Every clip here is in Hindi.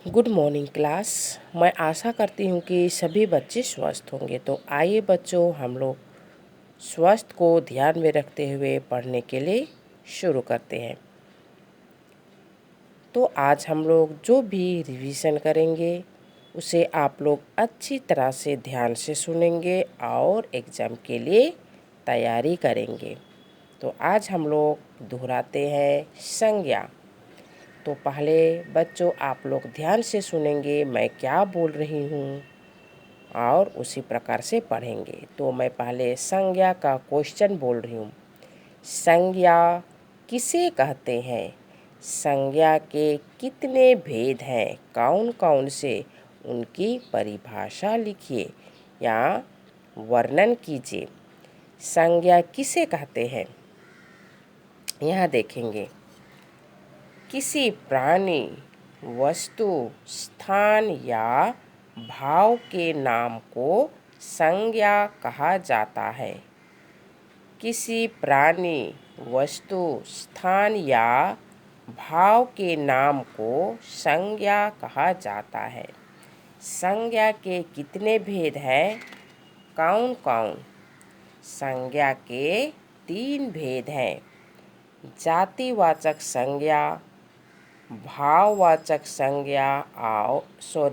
Good morning class. मैं आशा करती हूँ कि सभी बच्चे स्वस्थ होंगे। तो आइए बच्चों, हम लोग स्वास्थ्य को ध्यान में रखते हुए पढ़ने के लिए शुरू करते हैं। तो आज हम लोग जो भी रिवीजन करेंगे उसे आप लोग अच्छी तरह से ध्यान से सुनेंगे और एग्ज़ाम के लिए तैयारी करेंगे। तो आज हम लोग दोहराते हैं संज्ञा। तो पहले बच्चों आप लोग ध्यान से सुनेंगे मैं क्या बोल रही हूँ और उसी प्रकार से पढ़ेंगे। तो मैं पहले संज्ञा का क्वेश्चन बोल रही हूँ। संज्ञा किसे कहते हैं? संज्ञा के कितने भेद हैं? कौन कौन से? उनकी परिभाषा लिखिए या वर्णन कीजिए। संज्ञा किसे कहते हैं? यहाँ देखेंगे, किसी प्राणी, वस्तु, स्थान या भाव के नाम को संज्ञा कहा जाता है। किसी प्राणी, वस्तु, स्थान या भाव के नाम को संज्ञा कहा जाता है। संज्ञा के कितने भेद हैं? कौन कौन? संज्ञा के 3 भेद हैं। जातिवाचक संज्ञा, भाववाचक संज्ञा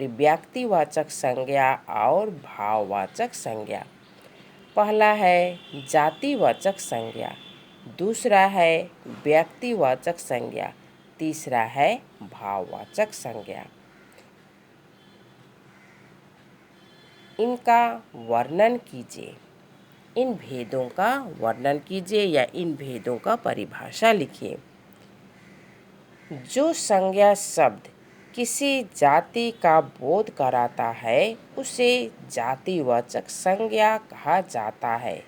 व्यक्तिवाचक संज्ञा और भाववाचक संज्ञा। पहला है जातिवाचक संज्ञा, दूसरा है व्यक्तिवाचक संज्ञा, तीसरा है भाववाचक संज्ञा। इनका वर्णन कीजिए। इन भेदों का वर्णन कीजिए या इन भेदों का परिभाषा लिखिए। जो संज्ञा शब्द किसी जाति का बोध कराता है उसे जातिवाचक संज्ञा कहा जाता है।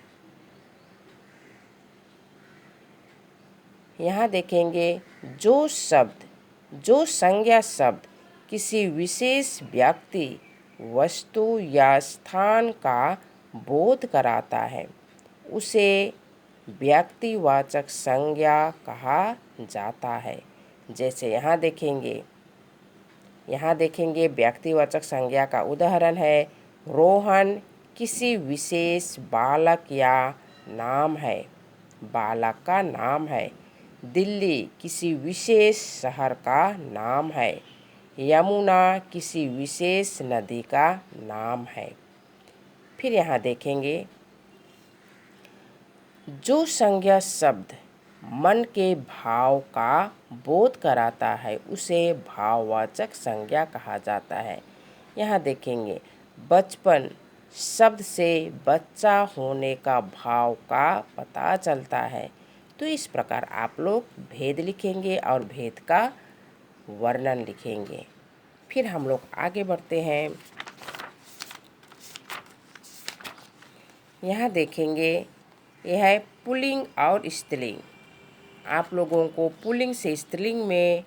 यहाँ देखेंगे, जो संज्ञा शब्द किसी विशेष व्यक्ति, वस्तु या स्थान का बोध कराता है उसे व्यक्तिवाचक संज्ञा कहा जाता है। जैसे यहाँ देखेंगे व्यक्तिवाचक संज्ञा का उदाहरण है, रोहन किसी विशेष बालक या नाम है, बालक का नाम है। दिल्ली किसी विशेष शहर का नाम है। यमुना किसी विशेष नदी का नाम है। फिर यहाँ देखेंगे, जो संज्ञा शब्द मन के भाव का बोध कराता है उसे भाववाचक संज्ञा कहा जाता है। यहाँ देखेंगे, बचपन शब्द से बच्चा होने का भाव का पता चलता है। तो इस प्रकार आप लोग भेद लिखेंगे और भेद का वर्णन लिखेंगे। फिर हम लोग आगे बढ़ते हैं। यहाँ देखेंगे, यह है पुल्लिंग और स्त्रीलिंग। आप लोगों को पुल्लिंग से स्त्रीलिंग में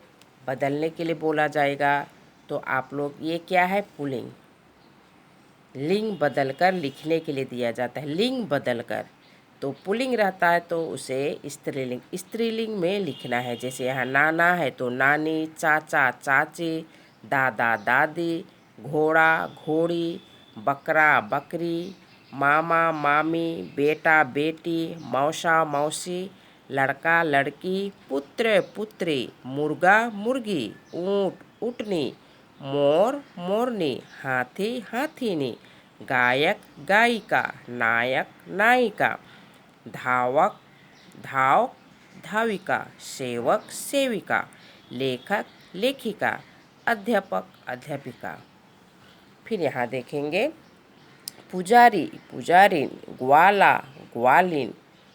बदलने के लिए बोला जाएगा। तो आप लोग, ये क्या है? पुल्लिंग। लिंग बदलकर लिखने के लिए दिया जाता है, लिंग बदलकर। तो पुल्लिंग रहता है तो उसे स्त्रीलिंग में लिखना है। जैसे यहाँ नाना है तो नानी, चाचा चाची, दादा दादी, घोड़ा घोड़ी, बकरा बकरी, मामा मामी, बेटा बेटी, मौसा मौसी, लड़का लड़की, पुत्र पुत्री, मुर्गा मुर्गी, ऊँट ऊँटनी, मोर मोरनी, हाथी हाथीनी, गायक गायिका, नायक नायिका, धावक धावक धाविका, सेवक सेविका, लेखक लेखिका, अध्यापक अध्यापिका। फिर यहाँ देखेंगे, पुजारी पुजारिन, ग्वाला ग्वालिन,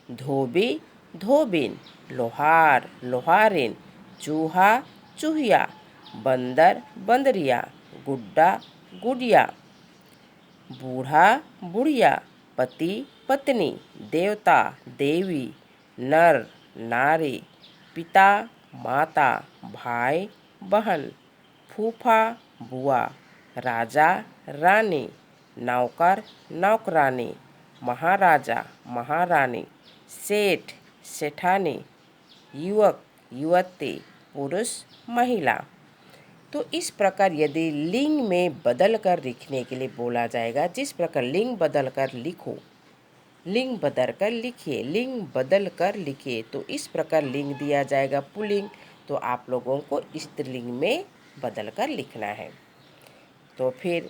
धोबी धोबिन, लोहार लोहारिन, चूहा चूहिया, बंदर बंदरिया, गुड्डा गुड़िया, बूढ़ा बुढ़िया, पति पत्नी, देवता देवी, नर नारी, पिता माता, भाई बहन, फूफा बुआ, राजा रानी, नौकर नौकरानी, महाराजा महारानी, सेठ सेठानी, युवक युवती, पुरुष महिला। तो इस प्रकार यदि लिंग में बदल कर लिखने के लिए बोला जाएगा, जिस प्रकार लिंग बदल कर लिखो, लिंग बदल कर लिखिए, लिंग बदल कर लिखिए, तो इस प्रकार लिंग दिया जाएगा पुल्लिंग, तो आप लोगों को स्त्रीलिंग में बदल कर लिखना है। तो फिर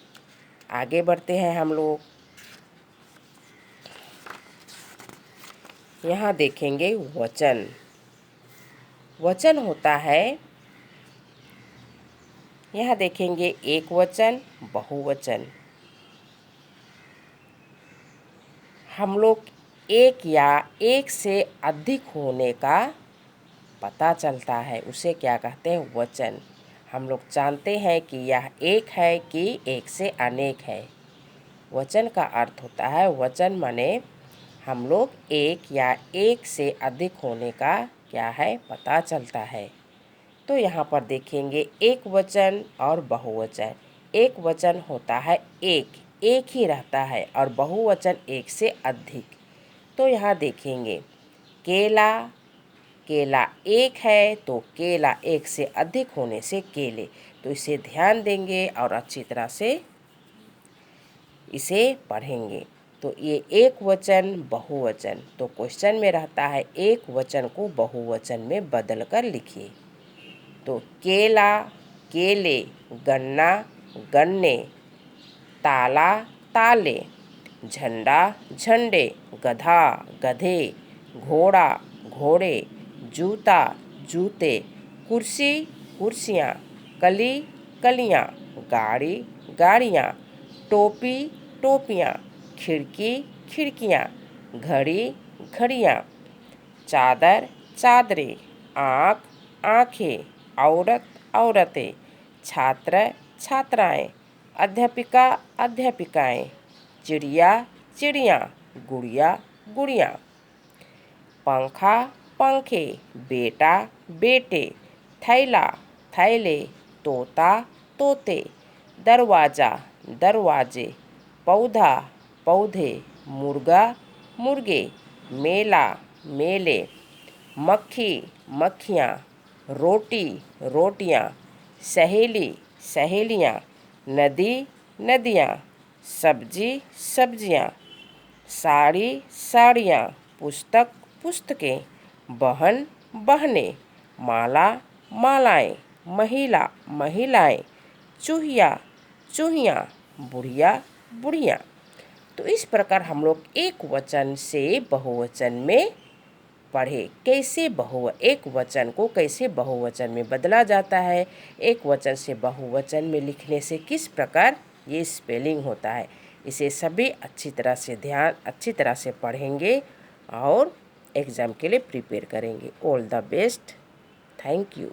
आगे बढ़ते हैं हम लोग। यहाँ देखेंगे वचन। वचन होता है, यहाँ देखेंगे एक वचन, बहुवचन। हम लोग एक या एक से अधिक होने का पता चलता है, उसे क्या कहते हैं? वचन। हम लोग जानते हैं कि यह एक है कि एक से अनेक है। वचन का अर्थ होता है, वचन माने हम लोग एक या एक से अधिक होने का क्या है? पता चलता है। तो यहाँ पर देखेंगे एक वचन और बहुवचन। एक वचन होता है एक ही रहता है, और बहुवचन एक से अधिक। तो यहाँ देखेंगे केला, केला एक है, तो केला एक से अधिक होने से केले। तो इसे ध्यान देंगे और अच्छी तरह से इसे पढ़ेंगे। तो ये एक वचन, बहुवचन। तो क्वेश्चन में रहता है एक वचन को बहुवचन में बदल कर लिखिए। तो केला, केले, गन्ना, गन्ने, ताला, ताले, झंडा, झंडे, गधा, गधे, घोड़ा, घोड़े, जूता, जूते, कुर्सी, कुर्सियाँ, कली, कलियाँ, गाड़ी, गाड़ियाँ, टोपी, टोपियाँ, खिड़की, खिड़कियाँ, घड़ी, घड़ियाँ, चादर, चादरें, आँख, आँखें, औरत, औरतें, छात्र, छात्राएं, अध्यापिका, अध्यापिकाएं, चिड़िया, चिड़िया, गुड़िया, गुड़िया, पंखा, पंखे, बेटा, बेटे, थैला, थैले, तोता, तोते, दरवाज़ा, दरवाजे, पौधा, पौधे, मुर्गा, मुर्गे, मेला, मेले, मक्खी, मक्खियाँ, रोटी, रोटियाँ, सहेली, सहेलियाँ, नदी, नदियाँ, सब्जी, सब्जियाँ, साड़ी, साड़ियाँ, पुस्तक, पुस्तकें, बहन, बहनें, माला, मालाएं, महिला, महिलाएं, चूहिया, चूहियाँ, बुढ़िया, बुढ़िया। तो इस प्रकार हम लोग एक वचन से बहुवचन में पढ़े, कैसे एक वचन को कैसे बहुवचन में बदला जाता है, एक वचन से बहुवचन में लिखने से किस प्रकार ये स्पेलिंग होता है। इसे सभी अच्छी तरह से पढ़ेंगे और एग्ज़ाम के लिए प्रिपेयर करेंगे। All the best. Thank you.